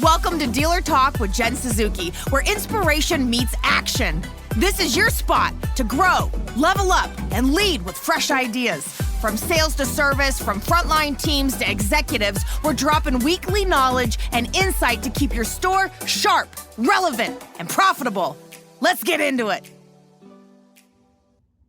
Welcome to Dealer Talk with Jen Suzuki, where inspiration meets action. This is your spot to grow, level up, and lead with fresh ideas. From sales to service, from frontline teams to executives, we're dropping weekly knowledge and insight to keep your store sharp, relevant, and profitable. Let's get into it.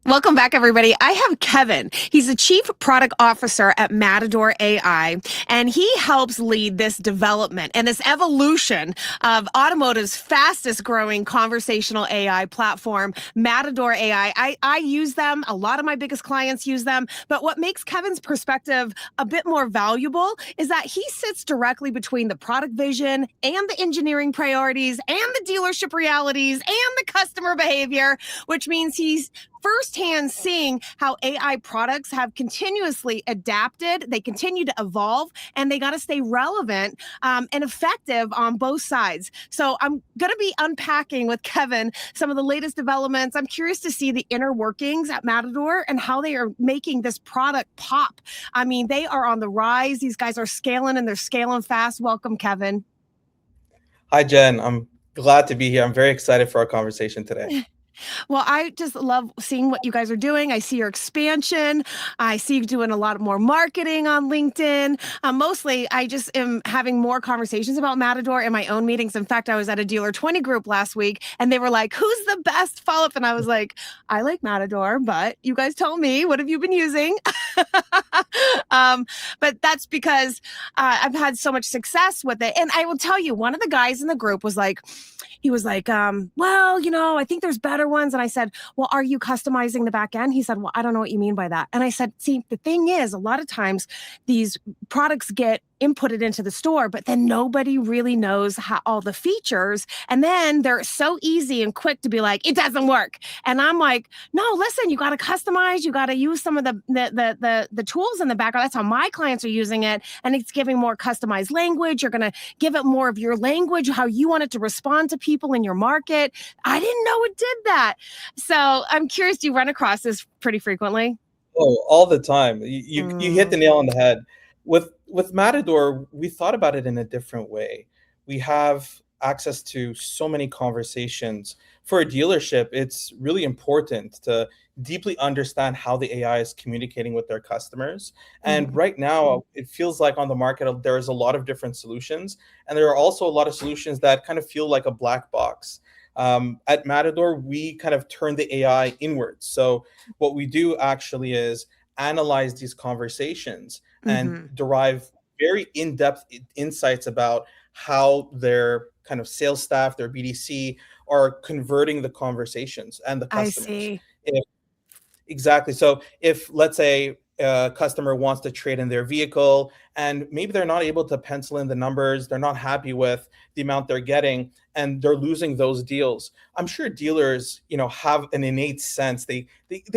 Welcome back, everybody. I have Kevin. He's the Chief Product Officer at Matador AI, and he helps lead this development and this evolution of automotive's fastest growing conversational AI platform, Matador AI. I use them. A lot of my biggest clients use them. But what makes Kevin's perspective a bit more valuable is that he sits directly between the product vision and the engineering priorities and the dealership realities and the customer behavior, which means he's firsthand seeing how AI products have continuously adapted, they continue to evolve, and they got to stay relevant and effective on both sides. So I'm going to be unpacking with Kevin some of the latest developments. I'm curious to see the inner workings at Matador and how they are making this product pop. I mean, they are on the rise. These guys are scaling, and they're scaling fast. Welcome, Kevin. Hi, Jen. I'm glad to be here. I'm very excited for our conversation today. Well, I just love seeing what you guys are doing. I see your expansion. I see you doing a lot more marketing on LinkedIn. Mostly, I just am having more conversations about Matador in my own meetings. In fact, I was at a Dealer 20 group last week, and they were like, who's the best follow-up? And I was like, I like Matador, but you guys tell me, what have you been using? But that's because I've had so much success with it. And I will tell you, one of the guys in the group was like, well, I think there's better ones. And I said, well, are you customizing the back end? He said, well, I don't know what you mean by that. And I said, see, the thing is, a lot of times these products get inputted into the store, but then nobody really knows how all the features. And then they're so easy and quick to be like, it doesn't work. And I'm like, no, listen, you got to customize. You got to use some of the tools in the background. That's how my clients are using it. And it's giving more customized language. You're going to give it more of your language, how you want it to respond to people in your market. I didn't know it did that. So I'm curious, do you run across this pretty frequently? Oh, all the time. You hit the nail on the head. With Matador, we thought about it in a different way. We have access to so many conversations. For a dealership, it's really important to deeply understand how the AI is communicating with their customers. And right now, it feels like on the market, there is a lot of different solutions. And there are also a lot of solutions that kind of feel like a black box. At Matador, we kind of turn the AI inwards. So what we do actually is analyze these conversations and derive very in-depth insights about how their kind of sales staff, their BDC, are converting the conversations and the customers. I see. Exactly. So if, let's say, a customer wants to trade in their vehicle and maybe they're not able to pencil in the numbers, they're not happy with the amount they're getting, and they're losing those deals. I'm sure dealers, have an innate sense. They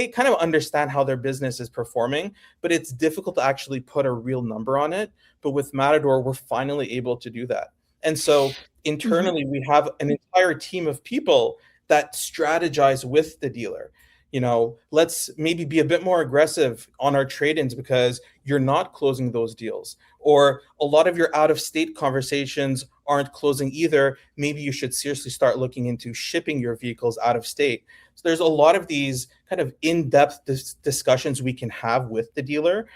kind of understand how their business is performing, but it's difficult to actually put a real number on it. But with Matador, we're finally able to do that. And so internally, we have an entire team of people that strategize with the dealer. Let's maybe be a bit more aggressive on our trade-ins because you're not closing those deals. Or a lot of your out-of-state conversations aren't closing either. Maybe you should seriously start looking into shipping your vehicles out of state. So there's a lot of these kind of in-depth discussions we can have with the dealer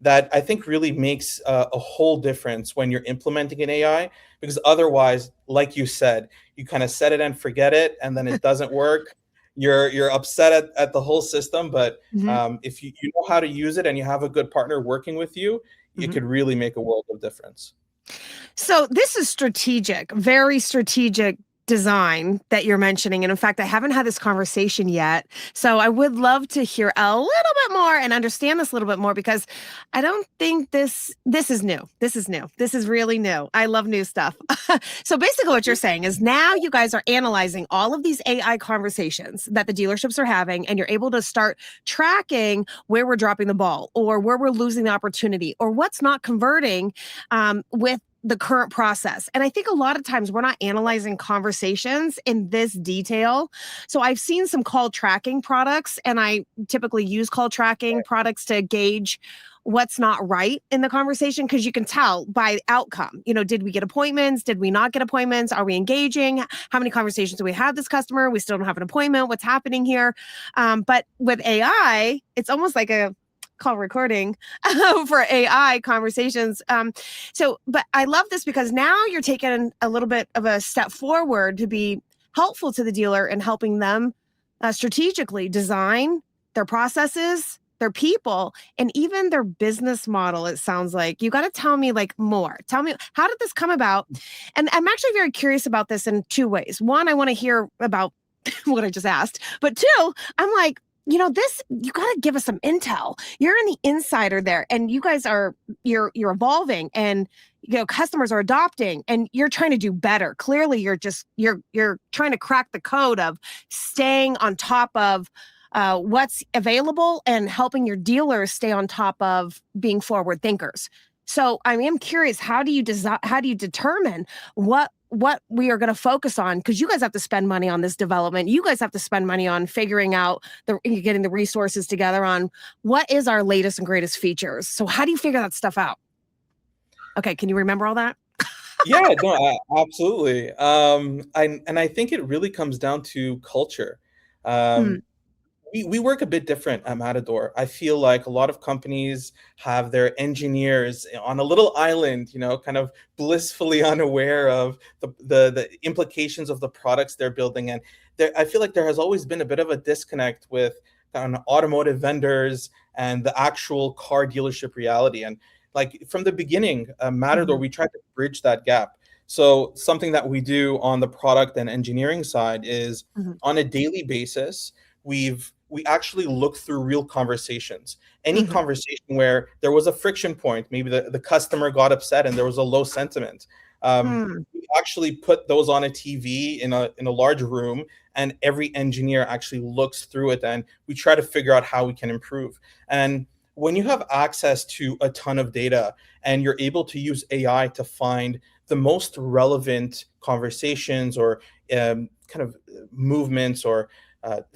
that I think really makes a whole difference when you're implementing an AI, because otherwise, like you said, you kind of set it and forget it, and then it doesn't work. You're upset at the whole system, but if you know how to use it and you have a good partner working with you, it could really make a world of difference. So this is strategic, very strategic design that you're mentioning. And in fact, I haven't had this conversation yet. So I would love to hear a little bit more and understand this a little bit more, because I don't think this is new. This is new. This is really new. I love new stuff. So basically what you're saying is now you guys are analyzing all of these AI conversations that the dealerships are having, and you're able to start tracking where we're dropping the ball or where we're losing the opportunity or what's not converting with the current process. And I think a lot of times we're not analyzing conversations in this detail. So I've seen some call tracking products, and I typically use call tracking products to gauge what's not right in the conversation because you can tell by outcome. Did we get appointments? Did we not get appointments? Are we engaging? How many conversations do we have this customer? We still don't have an appointment. What's happening here? But with AI, it's almost like a call recording for AI conversations. But I love this because now you're taking a little bit of a step forward to be helpful to the dealer and helping them strategically design their processes, their people, and even their business model. It sounds like you got to tell me like more. Tell me, how did this come about? And I'm actually very curious about this in two ways. One, I want to hear about what I just asked, but two, I'm like, this, you got to give us some intel. You're in the insider there, and you guys you're evolving, and customers are adopting, and you're trying to do better. Clearly, you're trying to crack the code of staying on top of what's available and helping your dealers stay on top of being forward thinkers. So I am curious, how do you determine what we are going to focus on? Because you guys have to spend money on this development. You guys have to spend money on figuring out getting the resources together on what is our latest and greatest features. So how do you figure that stuff out? Okay, can you remember all that? Yeah, no, absolutely. I think it really comes down to culture. Mm, Um, we work a bit different at Matador. I feel like a lot of companies have their engineers on a little island, kind of blissfully unaware of the implications of the products they're building. And I feel like there has always been a bit of a disconnect with automotive vendors and the actual car dealership reality. And like from the beginning, Matador, mhm, we tried to bridge that gap. So something that we do on the product and engineering side is mhm, on a daily basis, we actually look through real conversations. Any mhm, conversation where there was a friction point, maybe the customer got upset and there was a low sentiment. mm, We actually put those on a TV in a large room, and every engineer actually looks through it, and we try to figure out how we can improve. And when you have access to a ton of data and you're able to use AI to find the most relevant conversations or kind of movements or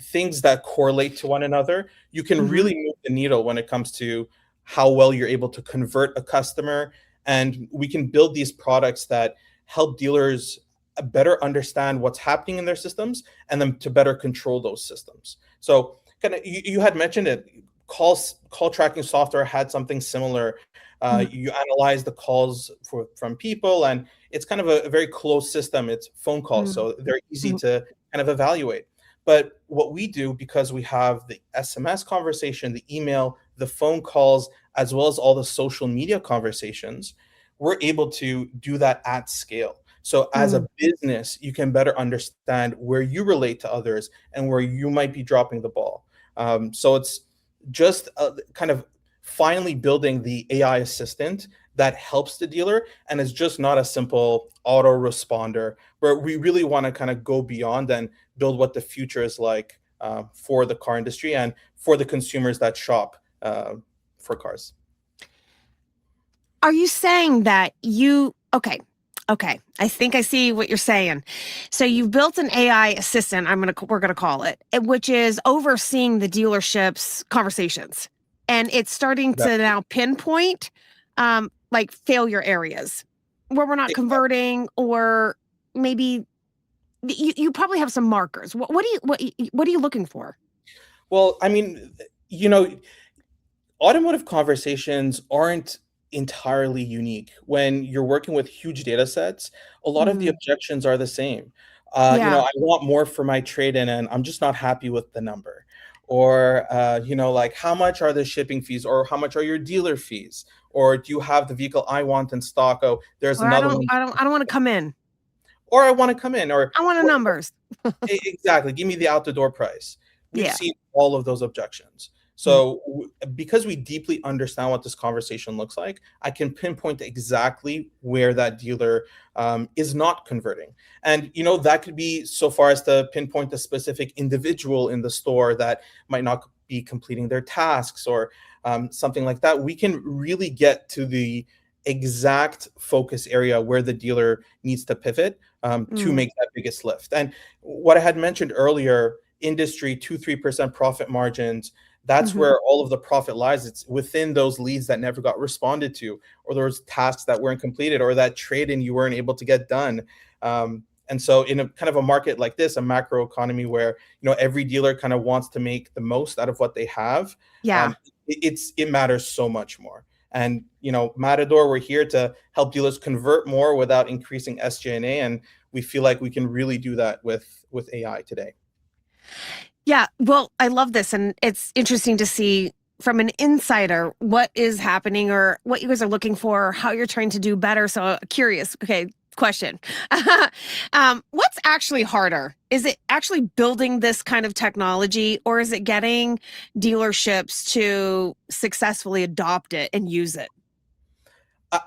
things that correlate to one another, you can mhm, really move the needle when it comes to how well you're able to convert a customer. And we can build these products that help dealers better understand what's happening in their systems and then to better control those systems. So, kind of, you had mentioned it. Call tracking software had something similar. mhm, You analyze the calls from people, and it's kind of a very closed system. It's phone calls, mhm, so they're easy mhm, to kind of evaluate. But what we do, because we have the SMS conversation, the email, the phone calls, as well as all the social media conversations, we're able to do that at scale. So as mhm. a business, you can better understand where you relate to others and where you might be dropping the ball. So it's just kind of finally building the AI assistant that helps the dealer, and it's just not a simple autoresponder, where we really want to kind of go beyond and build what the future is like for the car industry and for the consumers that shop for cars. Are you saying that okay, I think I see what you're saying. So you've built an AI assistant, we're gonna call it, which is overseeing the dealership's conversations. And it's starting That, to now pinpoint like failure areas where we're not converting, or maybe you probably have some markers. What are you looking for? well, I mean, you know, automotive conversations aren't entirely unique. When you're working with huge data sets, a lot of the Mhm. objections are the same. Yeah. I want more for my trade-in and I'm just not happy with the number. Or, like how much are the shipping fees or how much are your dealer fees? Or do you have the vehicle I want in stock? Oh, there's Or I another don't one. I don't I don't want to come in. Or I want to come in, I want the or numbers. exactly. Give me the out the door price. We've Yeah. seen all of those objections. Mhm. So, because we deeply understand what this conversation looks like, I can pinpoint exactly where that dealer is not converting. And, that could be so far as to pinpoint a specific individual in the store that might not be completing their tasks or something like that. We can really get to the exact focus area where the dealer needs to pivot to Mm. make that biggest lift. And what I had mentioned earlier, industry 2-3% profit margins. That's Mhm. where all of the profit lies. It's within those leads that never got responded to, or those tasks that weren't completed, or that trade in you weren't able to get done. And so in a kind of a market like this, a macro economy where every dealer kind of wants to make the most out of what they have, Yeah. it matters so much more. And Matador, we're here to help dealers convert more without increasing SG&A, and we feel like we can really do that with AI today. Yeah, well, I love this, and it's interesting to see from an insider what is happening or what you guys are looking for, or how you're trying to do better. So curious. Okay, question. What's actually harder? Is it actually building this kind of technology, or is it getting dealerships to successfully adopt it and use it?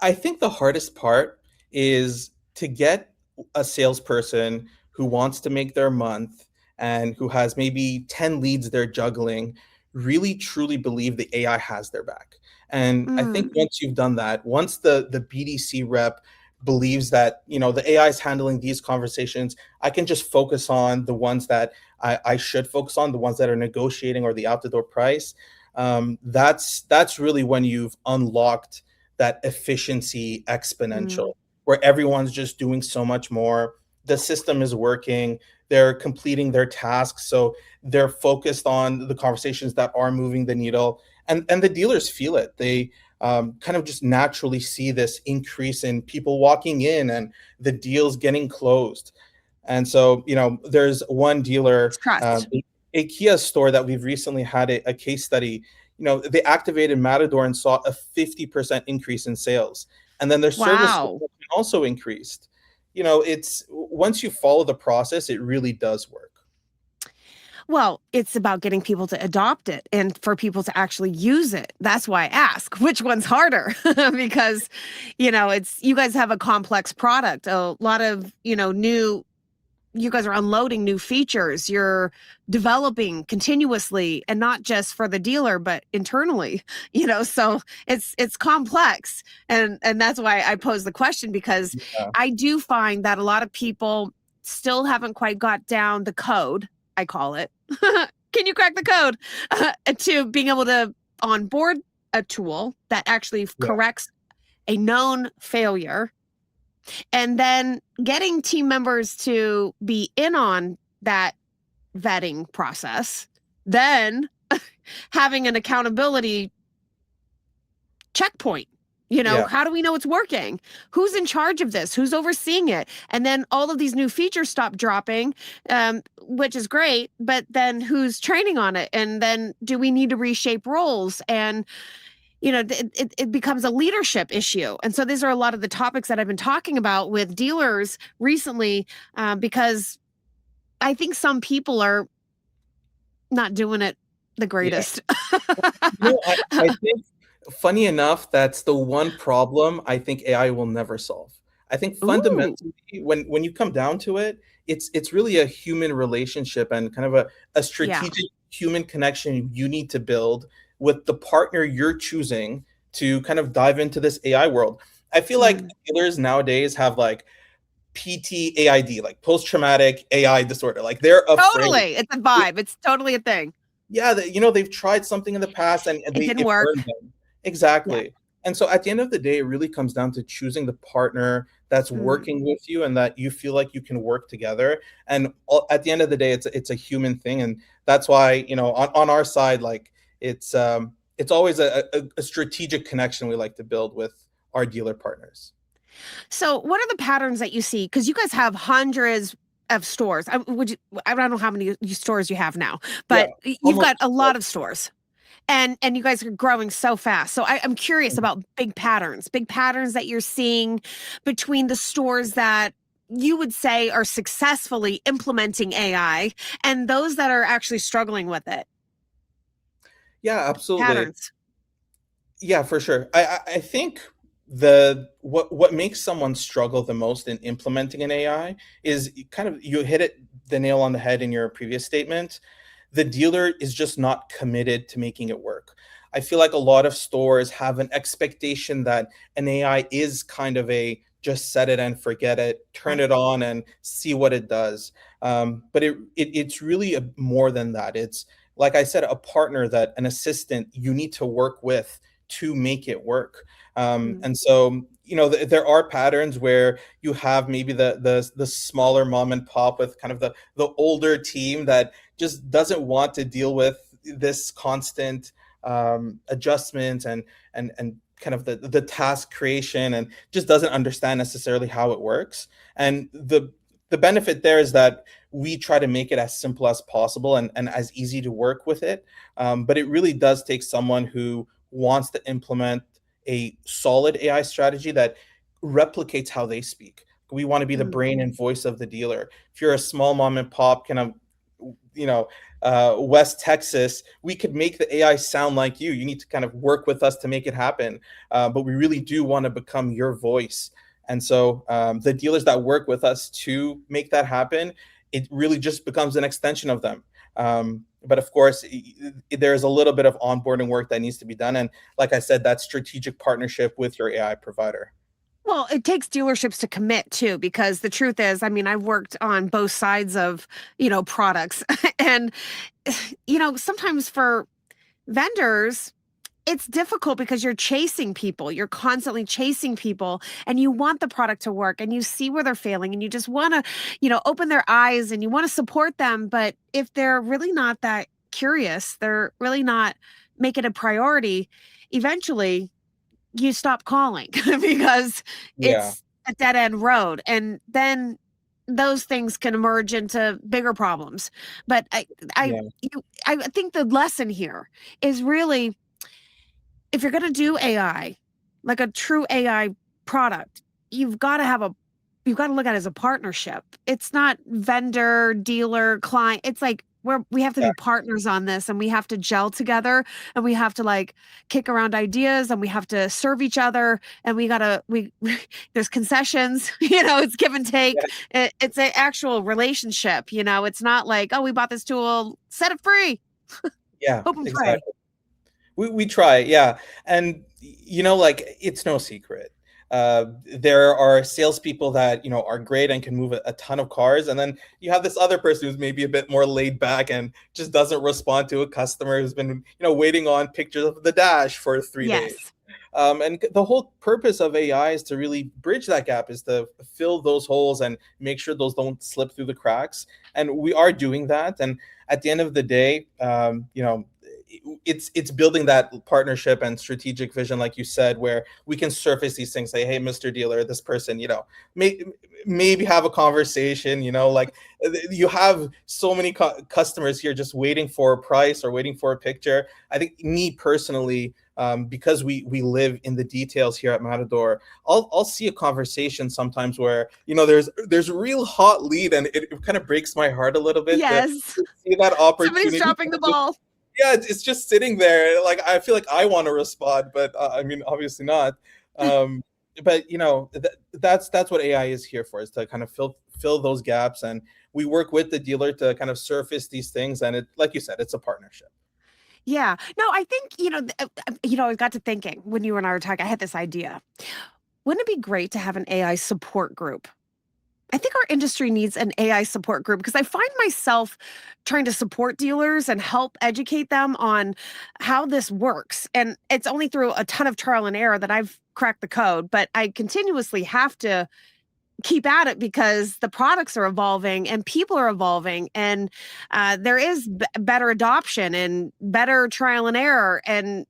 I think the hardest part is to get a salesperson who wants to make their month and who has maybe 10 leads they're juggling really truly believe the AI has their back. And I think Mm, once you've done that, once the BDC rep believes that the AI is handling these conversations, I can just focus on the ones that I should focus on, the ones that are negotiating or the out the door price. That's really when you've unlocked that efficiency mm, exponential, where everyone's just doing so much more. The system is working, they're completing their tasks, so they're focused on the conversations that are moving the needle, and the dealers feel it. They kind of just naturally see this increase in people walking in and the deals getting closed. And so, there's one dealer, it's trust. a Kia store that we've recently had a case study. They activated Matador and saw a 50% increase in sales. And then their service Wow. also increased. It's once you follow the process, it really does work. Well, it's about getting people to adopt it and for people to actually use it. That's why I ask which one's harder because, it's you guys have a complex product, a lot of, you guys are unloading new features. You're developing continuously and not just for the dealer, but internally, so it's complex. And that's why I pose the question, because Yeah. I do find that a lot of people still haven't quite got down the code, I call it. Can you crack the code to being able to onboard a tool that actually Yeah. corrects a known failure, and then getting team members to be in on that vetting process, then having an accountability checkpoint. Yeah. How do we know it's working? Who's in charge of this? Who's overseeing it? And then all of these new features stop dropping, which is great, but then who's training on it? And then do we need to reshape roles? And it becomes a leadership issue. And so these are a lot of the topics that I've been talking about with dealers recently, because I think some people are not doing it the Yeah. greatest. I think, funny enough, that's the one problem I think AI will never solve. I think Ooh, fundamentally, when you come down to it, it's really a human relationship and kind of a yeah. strategic human connection you need to build with the partner you're choosing to kind of dive into this AI world. I feel like Mm. dealers nowadays have like PTAID, like post traumatic AI disorder. Like they're afraid. Totally. It's a vibe. It's totally a thing. Yeah, they've tried something in the past and It they didn't it burned work. them. Yeah. Exactly. And so at the end of the day, it really comes down to choosing the partner that's Mm. working with you and that you feel like you can work together. And at the end of the day, it's a human thing, and that's why on our side, like it's always a strategic connection we like to build with our dealer partners. So, what are the patterns that you see? Because you guys have hundreds of stores. I don't know how many stores you have now, Yeah, but you've almost. got a lot of stores. And you guys are growing so fast. So I'm curious about big patterns that you're seeing between the stores that you would say are successfully implementing AI and those that are actually struggling with it. Yeah, absolutely. Patterns. Yeah, for sure. I think what makes someone struggle the most in implementing an AI is kind of, you hit it the nail on the head in your previous statement. The dealer is just not committed to making it work. I feel like a lot of stores have an expectation that an AI is kind of a just set it and forget it, turn Right. it on and see what it does. But it's really more than that. It's like I said, a partner, that an assistant you need to work with to make it work. Mm, And so, there are patterns where you have maybe the smaller mom and pop with kind of the older team that just doesn't want to deal with this constant adjustment and kind of the task creation, and just doesn't understand necessarily how it works. And the benefit there is that we try to make it as simple as possible and as easy to work with it. But it really does take someone who wants to implement a solid AI strategy that replicates how they speak. We want to be the mm. brain and voice of the dealer. If you're a small mom and pop kind of, you know, West Texas, we could make the AI sound like you. You need to kind of work with us to make it happen. But we really do want to become your voice. And so the dealers that work with us to make that happen, it really just becomes an extension of them. But of course, there's a little bit of onboarding work that needs to be done. And like I said, that strategic partnership with your AI provider. Well, it takes dealerships to commit too, because the truth is, I mean, I've worked on both sides of, products. And, sometimes for vendors, it's difficult because you're chasing people. You're constantly chasing people and you want the product to work and you see where they're failing and you just want to, open their eyes and you want to support them. But if they're really not that curious, they're really not make it a priority, eventually you stop calling because Yeah, it's a dead end road. And then those things can emerge into bigger problems. But I, yeah, I think the lesson here is really, if you're going to do AI, like a true AI product, you've got to have a you've got to look at it as a partnership. It's not vendor, dealer, client. It's like we have to yeah, be partners on this and we have to gel together and we have to like kick around ideas and we have to serve each other and we there's concessions, it's give and yeah, take. It's an actual relationship, it's not like, oh, we bought this tool, set it free, yeah, hope and pray. exactly. We try, yeah. And like, it's no secret. There are salespeople that are great and can move a ton of cars, and then you have this other person who's maybe a bit more laid back and just doesn't respond to a customer who's been waiting on pictures of the dash for 3 days. Yes. And the whole purpose of AI is to really bridge that gap, is to fill those holes and make sure those don't slip through the cracks. And we are doing that. And at the end of the day, it's building that partnership and strategic vision, like you said, where we can surface these things, say, hey, Mr. Dealer, this person, maybe have a conversation, like you have so many customers here just waiting for a price or waiting for a picture. I think, me personally, because we live in the details here at Matador, I'll see a conversation sometimes where there's a real hot lead, and it kind of breaks my heart a little bit to Yes. see that Somebody's opportunity. dropping the ball. Yeah, it's just sitting there. Like, I feel like I want to respond, but I mean, obviously not. Um, but that's what AI is here for, is to kind of fill those gaps, and we work with the dealer to kind of surface these things. And it, like you said, it's a partnership. Yeah. No, I think, I got to thinking when you and I were talking, I had this idea. Wouldn't it be great to have an AI support group? I think our industry needs an AI support group because I find myself trying to support dealers and help educate them on how this works. And it's only through a ton of trial and error that I've cracked the code, but I continuously have to keep at it because the products are evolving and people are evolving and there is better adoption and better trial and error and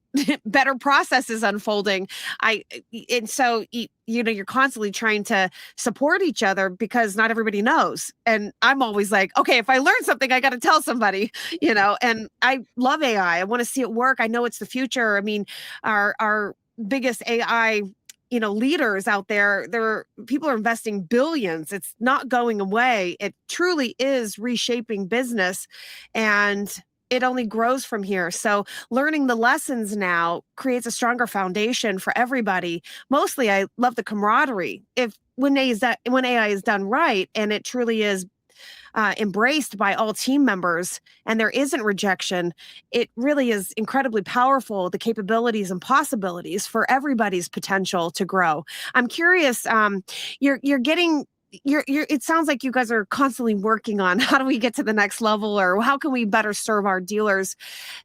better processes unfolding. I and so you're constantly trying to support each other because not everybody knows. And I'm always like, okay, if I learn something, I got to tell somebody, and I love AI. I want to see it work. I know it's the future. I mean, our biggest AI leaders out there people are investing billions. It's not going away. It truly is reshaping business and it only grows from here. So learning the lessons now creates a stronger foundation for everybody. Mostly I love the camaraderie. If when AI is done right and it truly is embraced by all team members and there isn't rejection, it really is incredibly powerful, the capabilities and possibilities for everybody's potential to grow. I'm curious, you're getting you're it sounds like you guys are constantly working on how do we get to the next level, or how can we better serve our dealers.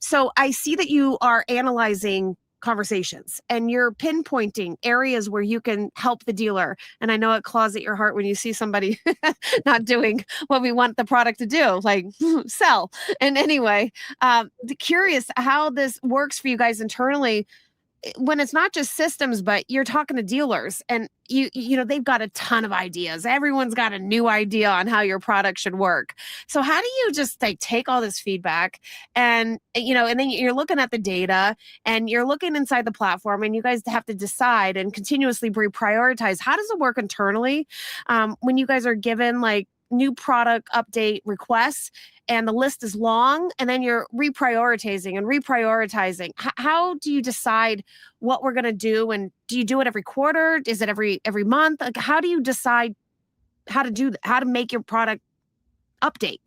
So I see that you are analyzing conversations and you're pinpointing areas where you can help the dealer. And I know it claws at your heart when you see somebody not doing what we want the product to do, like sell. And anyway, curious how this works for you guys internally when it's not just systems, but you're talking to dealers, and you know they've got a ton of ideas. Everyone's got a new idea on how your product should work. So how do you just like take all this feedback and and then you're looking at the data and you're looking inside the platform, and you guys have to decide and continuously reprioritize. How does it work internally when you guys are given like new product update requests and the list is long, and then you're reprioritizing and reprioritizing? How do you decide what we're going to do, and do you do it every quarter? Is it every month? Like, how do you decide how to do how to make your product update?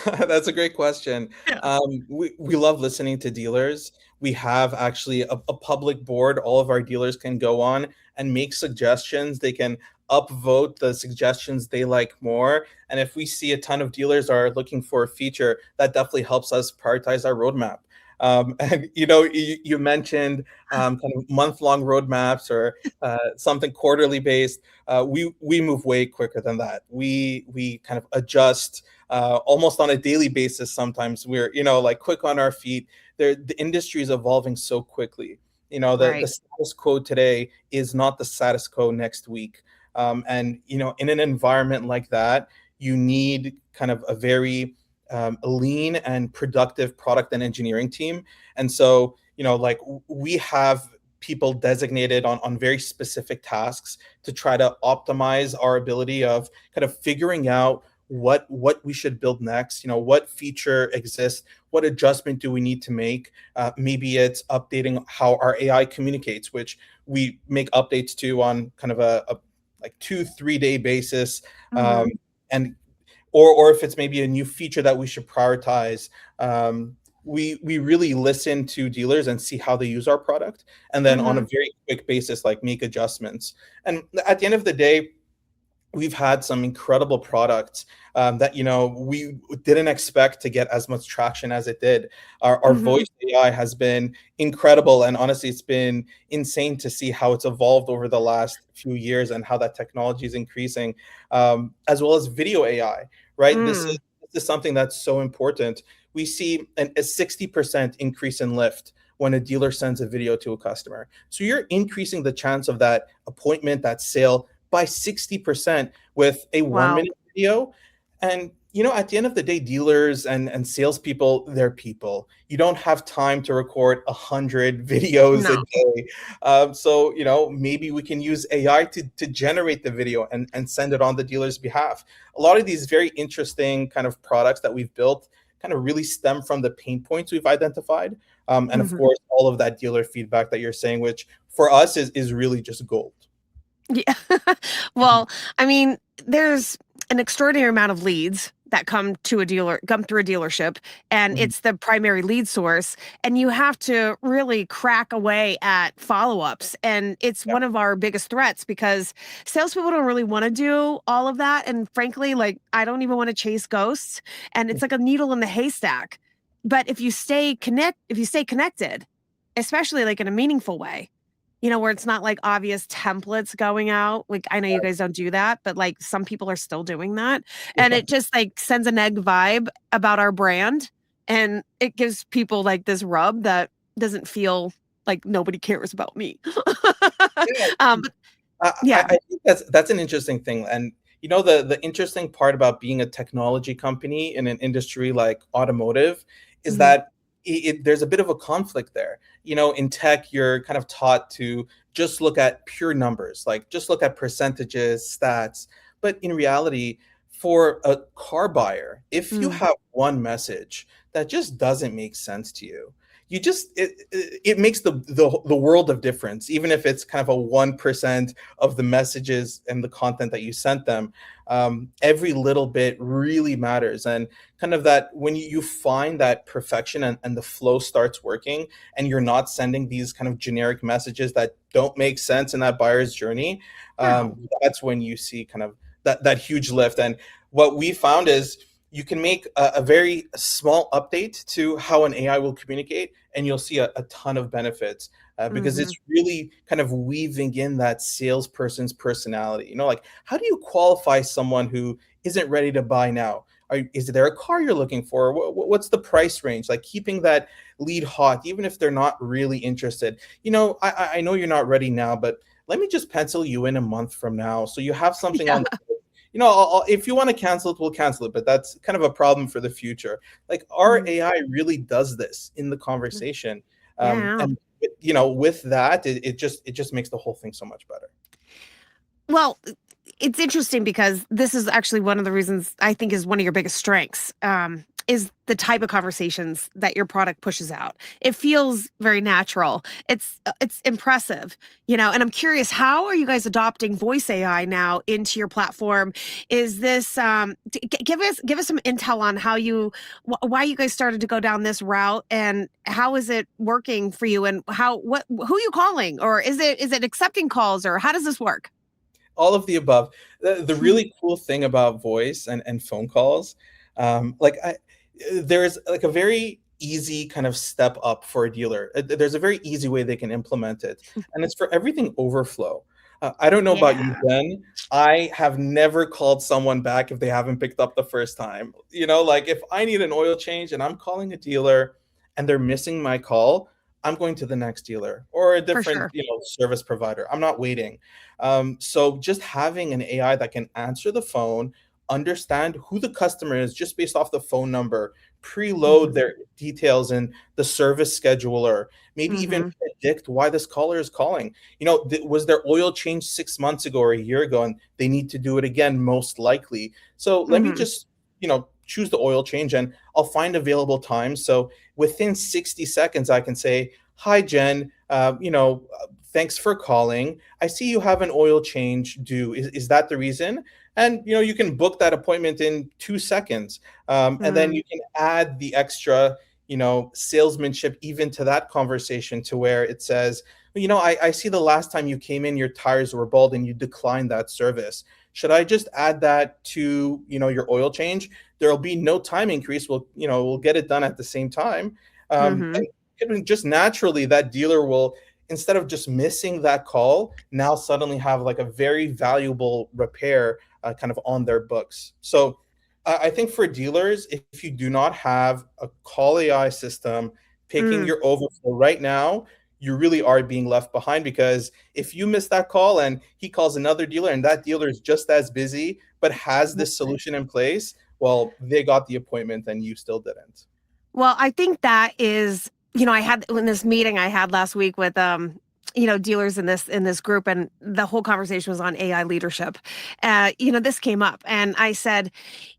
That's a great question. Yeah. We love listening to dealers. We have actually a public board all of our dealers can go on and make suggestions. They can upvote the suggestions they like more. And if we see a ton of dealers are looking for a feature, that definitely helps us prioritize our roadmap. And you mentioned kind of month-long roadmaps or something quarterly based. We move way quicker than that. We kind of adjust almost on a daily basis. Sometimes we're like quick on our feet. The industry is evolving so quickly. The Right. status quo today is not the status quo next week. And in an environment like that, you need kind of a very lean and productive product and engineering team. And so like we have people designated on very specific tasks to try to optimize our ability of kind of figuring out what we should build next. What feature exists, what adjustment do we need to make. Maybe it's updating how our AI communicates, which we make updates to on kind of a like 2-3 day basis. um, Hmm. and or if it's maybe a new feature that we should prioritize. We really listen to dealers and see how they use our product, and then on a Hmm. very quick basis, like make adjustments. And at the end of the day, we've had some incredible products that we didn't expect to get as much traction as it did. Our Hmm. voice AI has been incredible, and honestly, it's been insane to see how it's evolved over the last few years and how that technology is increasing, as well as video AI. Right, Mm. this is something that's so important. We see a 60% increase in lift when a dealer sends a video to a customer. So you're increasing the chance of that appointment, that sale, by 60% with a one Wow. minute video. And at the end of the day, dealers and salespeople, they're people. You don't have time to record 100 videos a No. day. So maybe we can use AI to generate the video and send it on the dealer's behalf. A lot of these very interesting kind of products that we've built kind of really stem from the pain points we've identified. And of Hmm. course, all of that dealer feedback that you're saying, which for us is really just gold. Yeah. Well, I mean, there's an extraordinary amount of leads that come through a dealership, and Mhm. it's the primary lead source, and you have to really crack away at follow-ups. And it's Yeah. one of our biggest threats because salespeople don't really want to do all of that. And frankly, like I don't even want to chase ghosts. And it's like a needle in the haystack. But if you stay connected, especially like in a meaningful way, where it's not like obvious templates going out. Like, I know you guys don't do that, but like some people are still doing that. And Yeah. it just like sends a neg vibe about our brand. And it gives people like this rub that doesn't feel like nobody cares about me. Yeah. But I yeah. think that's an interesting thing. And the interesting part about being a technology company in an industry like automotive is Mhm. that there's a bit of a conflict there. In tech, you're kind of taught to just look at pure numbers, like just look at percentages, stats. But in reality, for a car buyer, if you Mm. have one message that just doesn't make sense to you, you just it makes the world of difference, even if it's kind of a 1% of the messages and the content that you sent them. Every little bit really matters, and kind of that when you find that perfection and the flow starts working, and you're not sending these kind of generic messages that don't make sense in that buyer's journey, No. that's when you see kind of that huge lift. And what we found is you can make a very small update to how an AI will communicate, and you'll see a ton of benefits, because Mm-hmm. it's really kind of weaving in that salesperson's personality. Like, how do you qualify someone who isn't ready to buy now? Is there a car you're looking for? What's the price range? Like, keeping that lead hot, even if they're not really interested. I know you're not ready now, but let me just pencil you in a month from now, so you have something Yeah. on if you want to cancel it, we'll cancel it, but that's kind of a problem for the future. Like, our Mm. AI really does this in the conversation. Yeah. And with that, it just makes the whole thing so much better. Well, it's interesting because this is actually one of the reasons I think is one of your biggest strengths. Is the type of conversations that your product pushes out. It feels very natural. It's impressive, And I'm curious, how are you guys adopting voice AI now into your platform? Is this give us some intel on how why you guys started to go down this route, and how is it working for you, and who are you calling, or is it accepting calls, or how does this work? All of the above. The really cool thing about voice and phone calls, like there's like a very easy kind of step up for a dealer. There's a very easy way they can implement it, and it's for everything overflow. I don't know about you, Yeah. Jen. I have never called someone back if they haven't picked up the first time. Like, if I need an oil change and I'm calling a dealer and they're missing my call, I'm going to the next dealer or a For different, sure. service provider. I'm not waiting. So just having an AI that can answer the phone, understand who the customer is just based off the phone number, preload Mhm. their details in the service scheduler, maybe even Mhm. predict why this caller is calling. Was their oil change 6 months ago or a year ago, and they need to do it again, most likely. So let me Mhm. just, choose the oil change, and I'll find available times. So within 60 seconds, I can say, "Hi, Jen. Thanks for calling. I see you have an oil change due. Is that the reason?" And you can book that appointment in 2 seconds, and then Mm. you can add the extra, salesmanship even to that conversation, to where it says, I see the last time you came in, your tires were bald and you declined that service. Should I just add that to your oil change? There'll be no time increase. We'll get it done at the same time. Mhm. And just naturally, that dealer will, instead of just missing that call, now suddenly have like a very valuable repair, kind of on their books. So I think for dealers, if you do not have a call AI system picking Mm. your overflow right now, you really are being left behind, because if you miss that call and he calls another dealer and that dealer is just as busy but has this Right. solution in place, well, they got the appointment and you still didn't. Well, I think that is, I had in this meeting I had last week with dealers in this group, and the whole conversation was on AI leadership. This came up, and I said,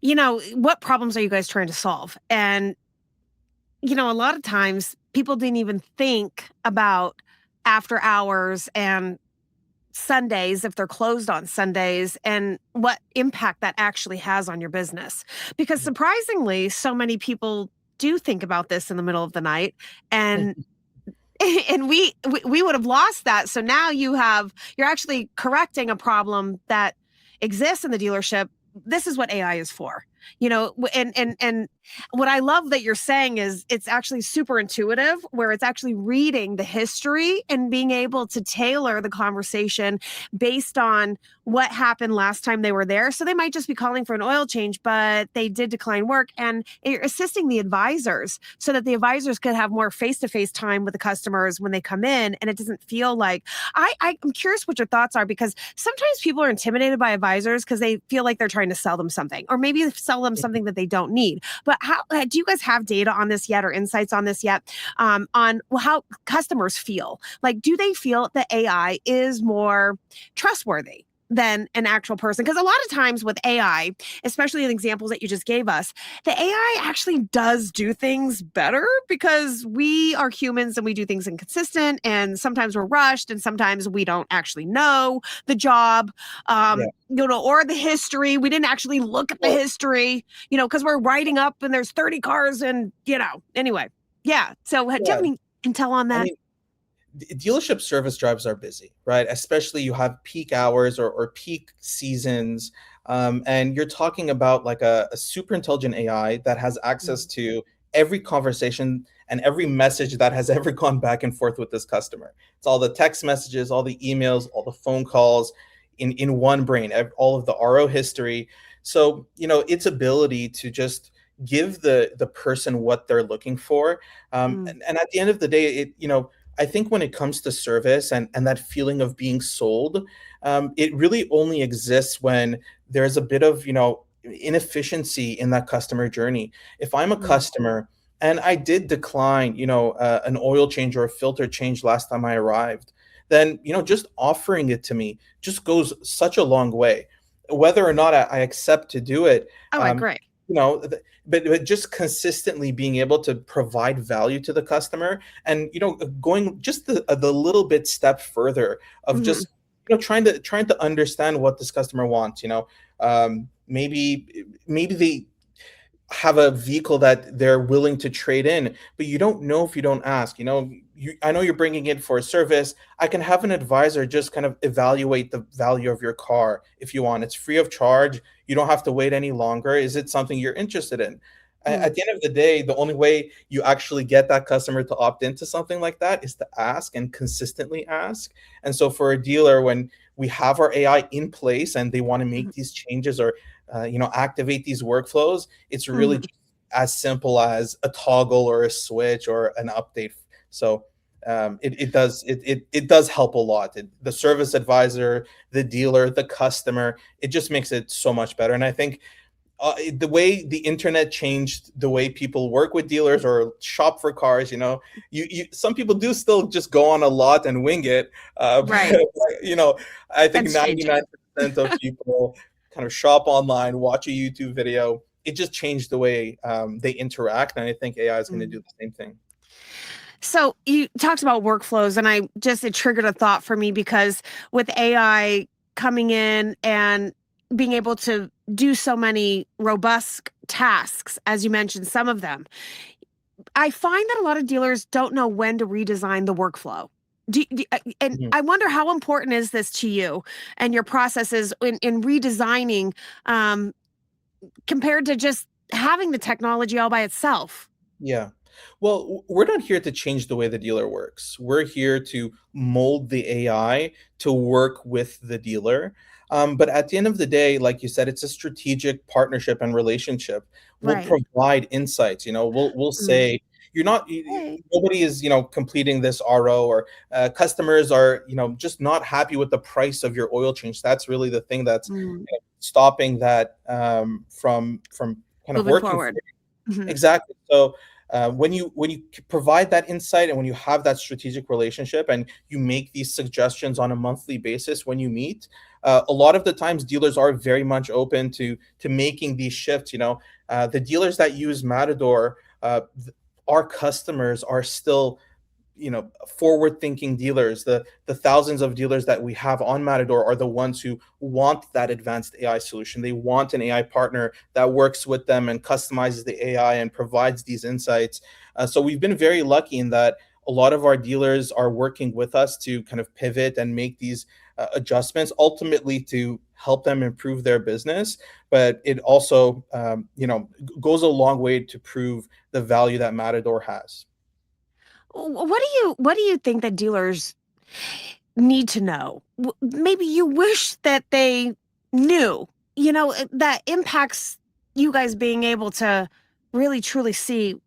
what problems are you guys trying to solve? And a lot of times people didn't even think about after hours and Sundays, if they're closed on Sundays, and what impact that actually has on your business. Because surprisingly, so many people do think about this in the middle of the night, and and we would have lost that. So now you're actually correcting a problem that exists in the dealership. This is what AI is for. And what I love that you're saying is it's actually super intuitive, where it's actually reading the history and being able to tailor the conversation based on what happened last time they were there. So they might just be calling for an oil change, but they did decline work, and you're assisting the advisors so that the advisors could have more face-to-face time with the customers when they come in, and it doesn't feel like I'm curious what your thoughts are, because sometimes people are intimidated by advisors because they feel like they're trying to sell them something, or maybe sell them something that they don't need. But how do you guys have data on this yet, or insights on this yet, on how customers feel? Like, do they feel that AI is more trustworthy? than an actual person. Because a lot of times with AI, especially in examples that you just gave us, the AI actually does do things better because we are humans and we do things inconsistent, and sometimes we're rushed, and sometimes we don't actually know the job, Yeah. or the history. We didn't actually look at the Well, history, because we're writing up and there's 30 cars and, anyway. Yeah. So, do you yeah. have any intel on I that? mean, dealership service drives are busy, right? Especially you have peak hours or peak seasons. And you're talking about like a super intelligent AI that has access Mm, to every conversation and every message that has ever gone back and forth with this customer. It's all the text messages, all the emails, all the phone calls in one brain, all of the RO history. So, its ability to just give the person what they're looking for. mm, And at the end of the day, I think when it comes to service and that feeling of being sold, it really only exists when there's a bit of inefficiency in that customer journey. If I'm a mm, customer and I did decline, an oil change or a filter change last time I arrived, then just offering it to me just goes such a long way. Whether or not I accept to do it, oh, I um, agree. you know, th- but just consistently being able to provide value to the customer and going just the little bit step further of Hmm. just trying to understand what this customer wants. Maybe they have a vehicle that they're willing to trade in, but you don't know if you don't ask. I know you're bringing it for a service. I can have an advisor just kind of evaluate the value of your car if you want. It's free of charge. You don't have to wait any longer. Is it something you're interested in? Mm, At the end of the day, the only way you actually get that customer to opt into something like that is to ask and consistently ask. And so for a dealer, when we have our AI in place and they want to make mhm, these changes or activate these workflows, it's really mhm, just as simple as a toggle or a switch or an update. So it does help a lot. The service advisor, the dealer, the customer, it just makes it so much better. And I think the way the internet changed the way people work with dealers or shop for cars, some people do still just go on a lot and wing it. right. But, I think That's changing. 99% of people kind of shop online, watch a YouTube video. It just changed the way they interact, and I think AI is going to Mm. do the same thing. So you talked about workflows, and it triggered a thought for me because with AI coming in and being able to do so many robust tasks, as you mentioned, some of them, I find that a lot of dealers don't know when to redesign the workflow. And Mhm. I wonder how important is this to you and your processes in redesigning, um, compared to just having the technology all by itself. Yeah. Well, we're not here to change the way the dealer works. We're here to mold the AI to work with the dealer. But at the end of the day, like you said, it's a strategic partnership and relationship. We'll Right. provide insights. We'll Mm. say you're not. Right. Nobody is completing this RO, or customers are just not happy with the price of your oil change. That's really the thing that's Mm. stopping that from kind of Moving working. forward. Mhm. Exactly. So when you provide that insight and when you have that strategic relationship and you make these suggestions on a monthly basis when you meet, a lot of the times dealers are very much open to making these shifts. The dealers that use Matador, our customers are still forward thinking dealers. The thousands of dealers that we have on Matador are the ones who want that advanced AI solution. They want an AI partner that works with them and customizes the AI and provides these insights. So we've been very lucky in that a lot of our dealers are working with us to kind of pivot and make these adjustments, ultimately to help them improve their business. But it also goes a long way to prove the value that Matador has. What do you think that dealers need to know? Maybe you wish that they knew, that impacts you guys being able to really truly see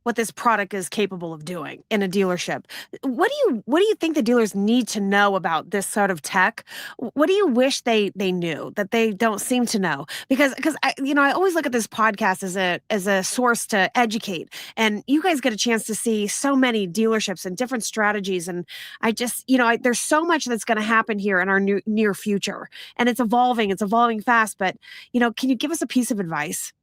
what this product is capable of doing in a dealership. What do you think the dealers need to know about this sort of tech? What do you wish they knew that they don't seem to know? Because I always look at this podcast as a source to educate, and you guys get a chance to see so many dealerships and different strategies, and I just there's so much that's going to happen here in our near future, and it's evolving fast. But can you give us a piece of advice?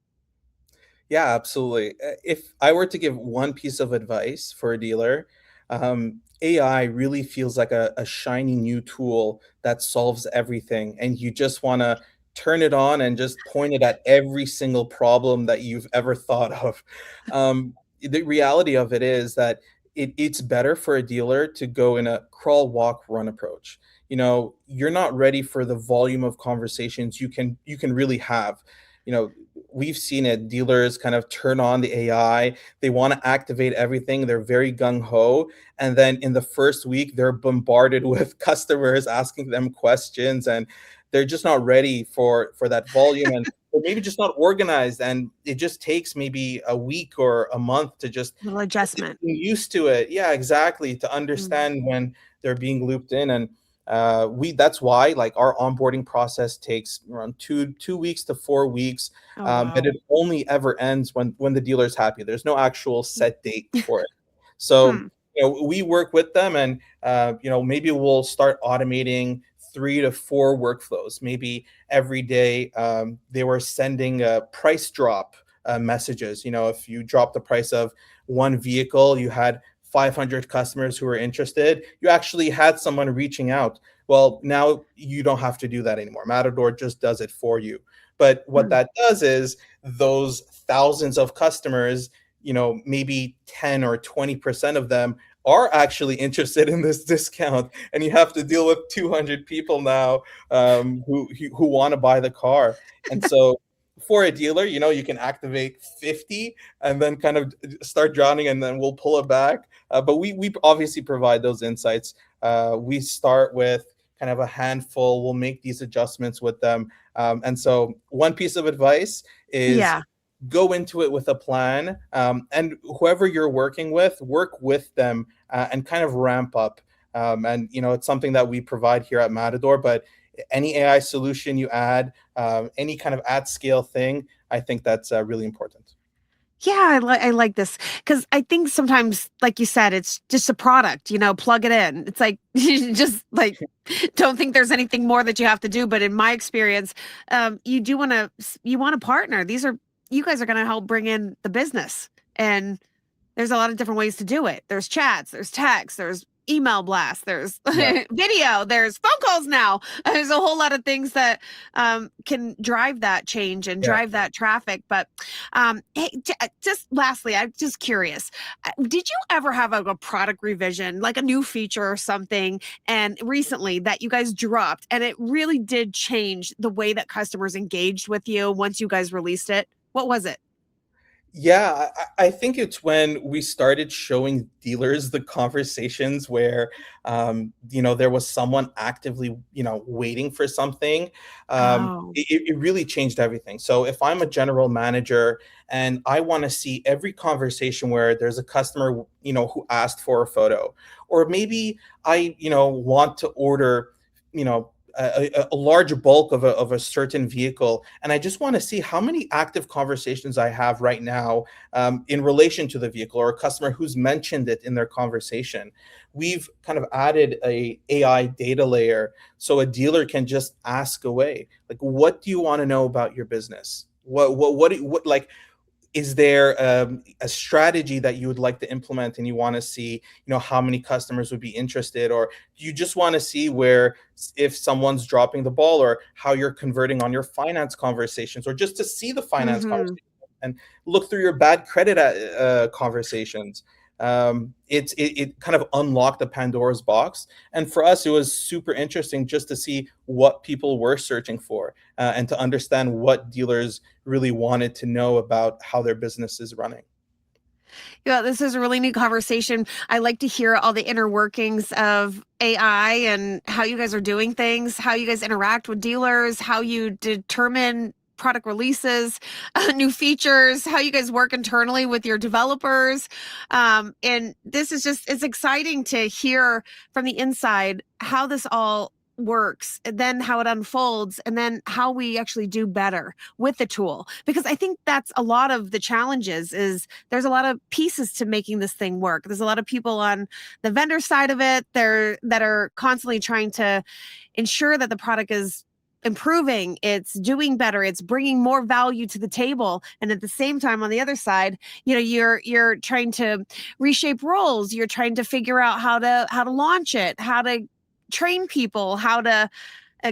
Yeah, absolutely. If I were to give one piece of advice for a dealer, AI really feels like a shiny new tool that solves everything, and you just want to turn it on and just point it at every single problem that you've ever thought of. The reality of it is that it's better for a dealer to go in a crawl, walk, run approach. You're not ready for the volume of conversations you can really have. You know, we've seen it. Dealers kind of turn on the AI. They want to activate everything. They're very gung ho. And then in the first week, they're bombarded with customers asking them questions, and they're just not ready for that volume, and or maybe just not organized. And it just takes maybe a week or a month to just Little get them adjustment. used to it. Yeah, exactly. To Mm. understand when they're being looped in. And we that's why like our onboarding process takes around two weeks to 4 weeks, Oh and wow. it only ever ends when the dealer's happy. There's no actual set date for it. So Hmm. we work with them, and maybe we'll start automating 3 to 4 workflows. Maybe every day they were sending price drop messages. If you drop the price of one vehicle, you had 500 customers who were interested. You actually had someone reaching out. Well, now you don't have to do that anymore. Matador just does it for you. But what Hmm. that does is those thousands of customers, maybe 10 or 20% of them are actually interested in this discount, and you have to deal with 200 people now who want to buy the car. And so for a dealer, you can activate 50 and then kind of start drowning, and then we'll pull it back. But we obviously provide those insights. We start with kind of a handful. We'll make these adjustments with them. And so one piece of advice is Yeah. go into it with a plan, and whoever you're working with, work with them, and kind of ramp up. And it's something that we provide here at Matador. But any AI solution you add, any kind of at scale thing, I think that's really important. Yeah, I like this because I think sometimes, like you said, it's just a product. Plug it in. It's like you just like don't think there's anything more that you have to do. But in my experience, you want to partner. You guys are going to help bring in the business, and there's a lot of different ways to do it. There's chats, there's text, there's email blasts, there's Yeah, video, there's phone calls now. There's a whole lot of things that can drive that change and yeah. drive that traffic. But hey, just lastly, I'm just curious. Did you ever have a product revision, like a new feature or something, and recently that you guys dropped, and it really did change the way that customers engaged with you once you guys released it? What was it? Yeah, I think it's when we started showing dealers the conversations where, there was someone actively, waiting for something. Oh. It really changed everything. So if I'm a general manager and I want to see every conversation where there's a customer, who asked for a photo, or maybe I, want to order, you know, a large bulk of a certain vehicle, and I just want to see how many active conversations I have right now, in relation to the vehicle, or a customer who's mentioned it in their conversation. We've kind of added a AI data layer so a dealer can just ask away, like, what do you want to know about your business? What like, is there a strategy that you would like to implement, and you want to see, how many customers would be interested, or do you just want to see where, if someone's dropping the ball, or how you're converting on your finance conversations, or just to see the finance Hmm. conversation and look through your bad credit conversations. It kind of unlocked the Pandora's box, and for us it was super interesting just to see what people were searching for, and to understand what dealers really wanted to know about how their business is running. Yeah, this is a really neat conversation. I like to hear all the inner workings of AI and how you guys are doing things, how you guys interact with dealers, how you determine product releases, new features, how you guys work internally with your developers. And this is it's exciting to hear from the inside how this all works, and then how it unfolds, and then how we actually do better with the tool. Because I think that's a lot of the challenges is there's a lot of pieces to making this thing work. There's a lot of people on the vendor side of it that are constantly trying to ensure that the product is improving, it's doing better, it's bringing more value to the table. And at the same time, on the other side, you're trying to reshape roles, you're trying to figure out how to launch it, how to train people, how to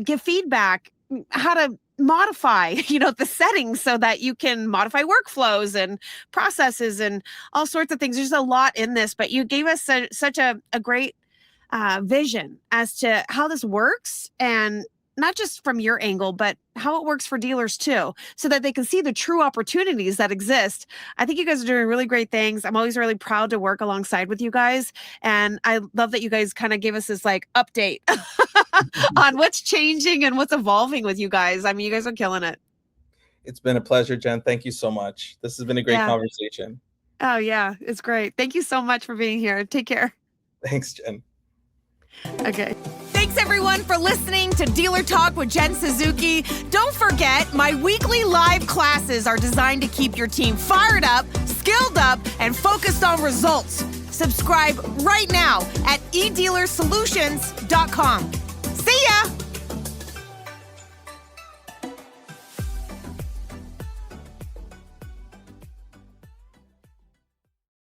give feedback, how to modify, the settings so that you can modify workflows and processes and all sorts of things. There's a lot in this, but you gave us such a great vision as to how this works, and not just from your angle, but how it works for dealers too, so that they can see the true opportunities that exist. I think you guys are doing really great things. I'm always really proud to work alongside with you guys. And I love that you guys kind of gave us this update on what's changing and what's evolving with you guys. I mean, you guys are killing it. It's been a pleasure, Jen. Thank you so much. This has been a great conversation. Oh yeah, it's great. Thank you so much for being here. Take care. Thanks, Jen. Okay. Thanks everyone for listening to Dealer Talk with Jen Suzuki. Don't forget, my weekly live classes are designed to keep your team fired up, skilled up, and focused on results. Subscribe right now at edealersolutions.com.